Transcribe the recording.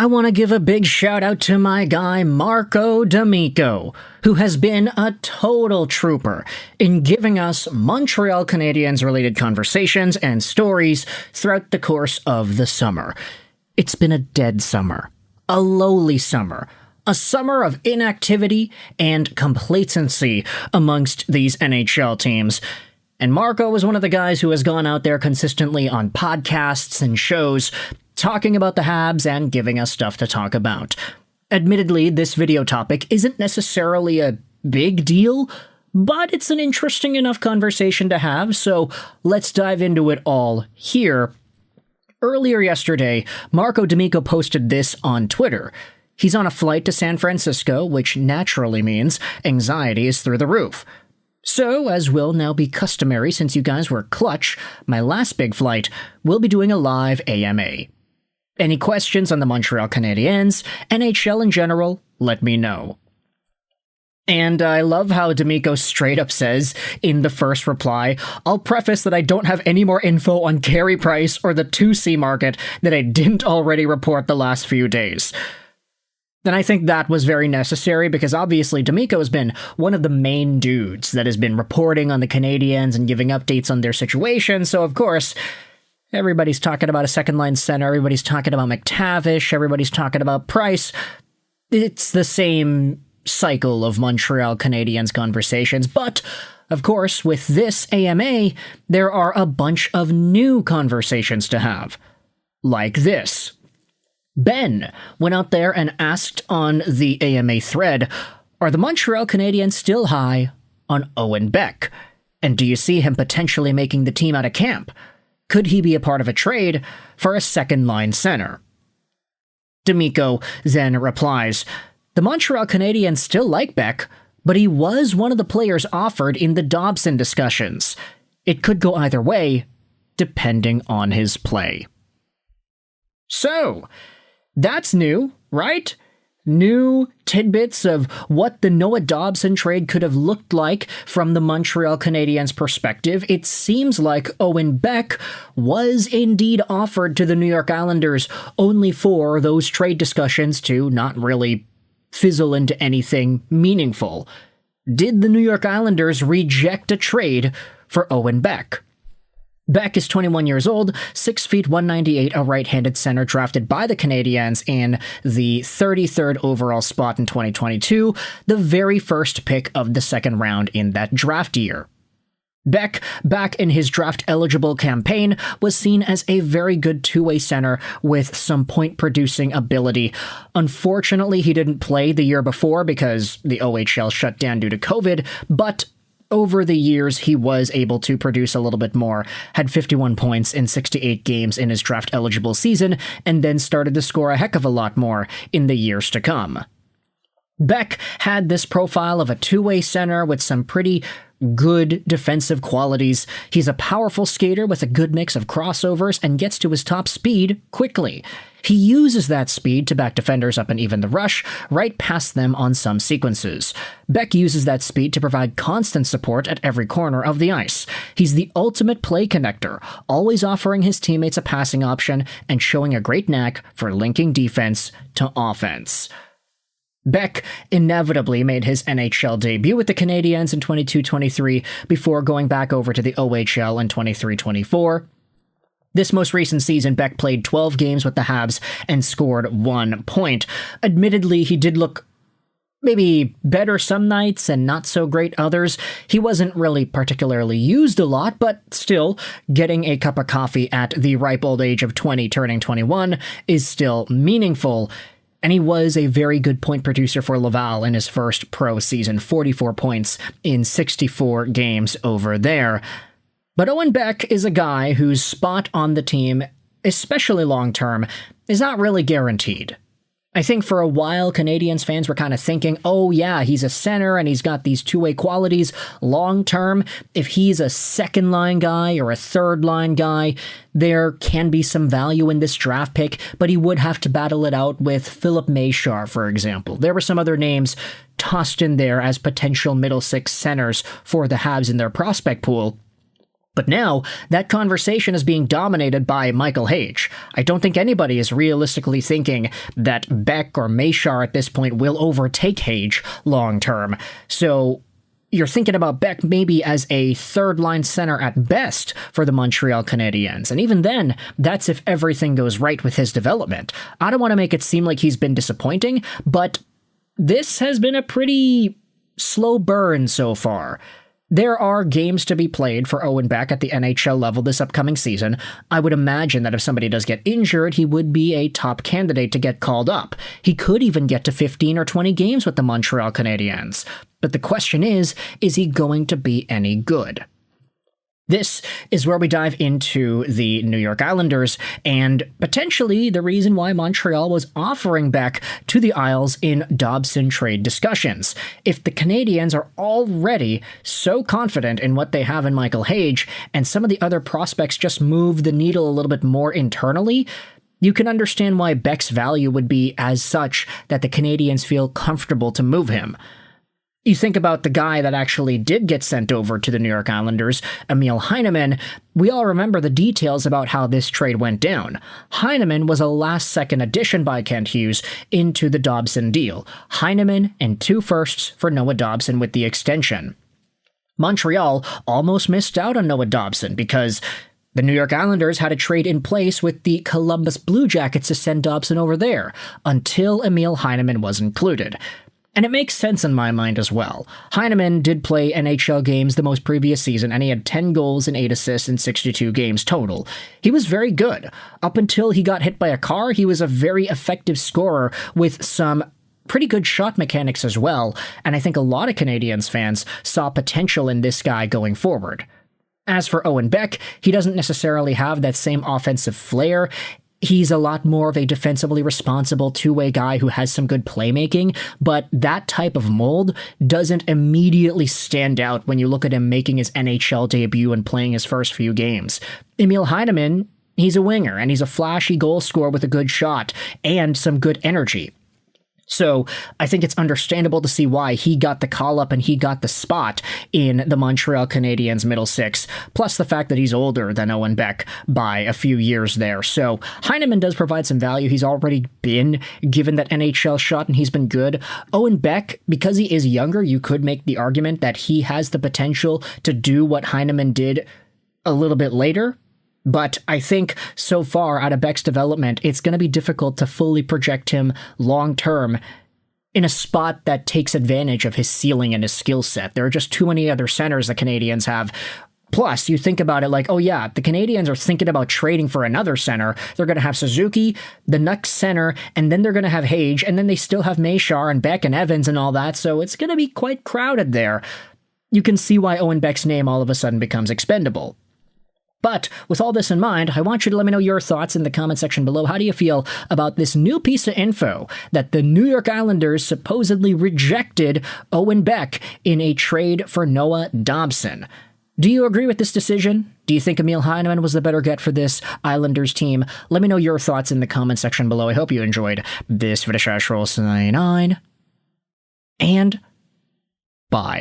I want to give a big shout out to my guy Marco D'Amico, who has been a total trooper in giving us Montreal Canadiens related conversations and stories throughout the course of the summer. It's been a dead summer, a lowly summer, a summer of inactivity and complacency amongst these NHL teams. And Marco is one of the guys who has gone out there consistently on podcasts and shows talking about the Habs and giving us stuff to talk about. Admittedly, this video topic isn't necessarily a big deal, but it's an interesting enough conversation to have, so let's dive into it all here. Earlier yesterday, Marco D'Amico posted this on Twitter. He's on a flight to San Francisco, which naturally means anxiety is through the roof. So, as will now be customary since you guys were clutch, my last big flight, we'll be doing a live AMA. Any questions on the Montreal Canadiens, NHL in general, let me know. And I love how D'Amico straight up says, in the first reply, I'll preface that I don't have any more info on Carey Price or the 2C market that I didn't already report the last few days. And I think that was very necessary because obviously D'Amico has been one of the main dudes that has been reporting on the Canadiens and giving updates on their situation, so of course, everybody's talking about a second-line center, everybody's talking about McTavish, everybody's talking about Price. It's the same cycle of Montreal Canadiens conversations, but, of course, with this AMA, there are a bunch of new conversations to have. Like this. Ben went out there and asked on the AMA thread, are the Montreal Canadiens still high on Owen Beck? And do you see him potentially making the team out of camp? Could he be a part of a trade for a second-line center? D'Amico then replies, the Montreal Canadiens still like Beck, but he was one of the players offered in the Dobson discussions. It could go either way, depending on his play. So, that's new, right? New tidbits of what the Noah Dobson trade could have looked like from the Montreal Canadiens' perspective. It seems like Owen Beck was indeed offered to the New York Islanders, only for those trade discussions to not really fizzle into anything meaningful. Did the New York Islanders reject a trade for Owen Beck? Beck is 21 years old, 6 feet 198, a right-handed center drafted by the Canadiens in the 33rd overall spot in 2022, the very first pick of the second round in that draft year. Beck, back in his draft-eligible campaign, was seen as a very good two-way center with some point-producing ability. Unfortunately, he didn't play the year before because the OHL shut down due to COVID, but over the years, he was able to produce a little bit more, had 51 points in 68 games in his draft-eligible season, and then started to score a heck of a lot more in the years to come. Beck had this profile of a two-way center with some pretty good defensive qualities. He's a powerful skater with a good mix of crossovers and gets to his top speed quickly. He uses that speed to back defenders up and even the rush, right past them on some sequences. Beck uses that speed to provide constant support at every corner of the ice. He's the ultimate play connector, always offering his teammates a passing option and showing a great knack for linking defense to offense. Beck inevitably made his NHL debut with the Canadiens in 22-23 before going back over to the OHL in 23-24. This most recent season, Beck played 12 games with the Habs and scored 1 point. Admittedly, he did look maybe better some nights and not so great others. He wasn't really particularly used a lot, but still, getting a cup of coffee at the ripe old age of 20 turning 21 is still meaningful. And he was a very good point producer for Laval in his first pro season, 44 points in 64 games over there. But Owen Beck is a guy whose spot on the team, especially long-term, is not really guaranteed. I think for a while, Canadiens fans were kind of thinking, oh yeah, he's a center and he's got these two-way qualities. Long-term, if he's a second-line guy or a third-line guy, there can be some value in this draft pick, but he would have to battle it out with Philip Mayshar, for example. There were some other names tossed in there as potential middle six centers for the Habs in their prospect pool. But now, that conversation is being dominated by Michael Hage. I don't think anybody is realistically thinking that Beck or Mashar at this point will overtake Hage long term. So you're thinking about Beck maybe as a third-line center at best for the Montreal Canadiens. And even then, that's if everything goes right with his development. I don't want to make it seem like he's been disappointing, but this has been a pretty slow burn so far. There are games to be played for Owen Beck at the NHL level this upcoming season. I would imagine that if somebody does get injured, he would be a top candidate to get called up. He could even get to 15 or 20 games with the Montreal Canadiens. But the question is he going to be any good? This is where we dive into the New York Islanders and potentially the reason why Montreal was offering Beck to the Isles in Dobson trade discussions. If the Canadiens are already so confident in what they have in Michael Hage and some of the other prospects just move the needle a little bit more internally, you can understand why Beck's value would be as such that the Canadiens feel comfortable to move him. You think about the guy that actually did get sent over to the New York Islanders, Emil Heineman. We all remember the details about how this trade went down. Heineman was a last-second addition by Kent Hughes into the Dobson deal. Heineman and 2 firsts for Noah Dobson with the extension. Montreal almost missed out on Noah Dobson because the New York Islanders had a trade in place with the Columbus Blue Jackets to send Dobson over there, until Emil Heineman was included. And it makes sense in my mind as well. Heineman did play NHL games the most previous season, and he had 10 goals and 8 assists in 62 games total. He was very good. Up until he got hit by a car, he was a very effective scorer with some pretty good shot mechanics as well, and I think a lot of Canadiens fans saw potential in this guy going forward. As for Owen Beck, he doesn't necessarily have that same offensive flair. He's a lot more of a defensively responsible two-way guy who has some good playmaking, but that type of mold doesn't immediately stand out when you look at him making his NHL debut and playing his first few games. Emil Heineman, he's a winger, and he's a flashy goal scorer with a good shot and some good energy. So I think it's understandable to see why he got the call-up and he got the spot in the Montreal Canadiens middle six, plus the fact that he's older than Owen Beck by a few years there. So Heineman does provide some value. He's already been given that NHL shot and he's been good. Owen Beck, because he is younger, you could make the argument that he has the potential to do what Heineman did a little bit later. But I think so far out of Beck's development, it's going to be difficult to fully project him long-term in a spot that takes advantage of his ceiling and his skill set. There are just too many other centers the Canadiens have. Plus, you think about it like, oh yeah, the Canadiens are thinking about trading for another center. They're going to have Suzuki, the next center, and then they're going to have Hage, and then they still have Mashar and Beck and Evans and all that, so it's going to be quite crowded there. You can see why Owen Beck's name all of a sudden becomes expendable. But with all this in mind, I want you to let me know your thoughts in the comment section below. How do you feel about this new piece of info that the New York Islanders supposedly rejected Owen Beck in a trade for Noah Dobson? Do you agree with this decision? Do you think Emil Heineman was the better get for this Islanders team? Let me know your thoughts in the comment section below. I hope you enjoyed this video. Roll 99 and bye.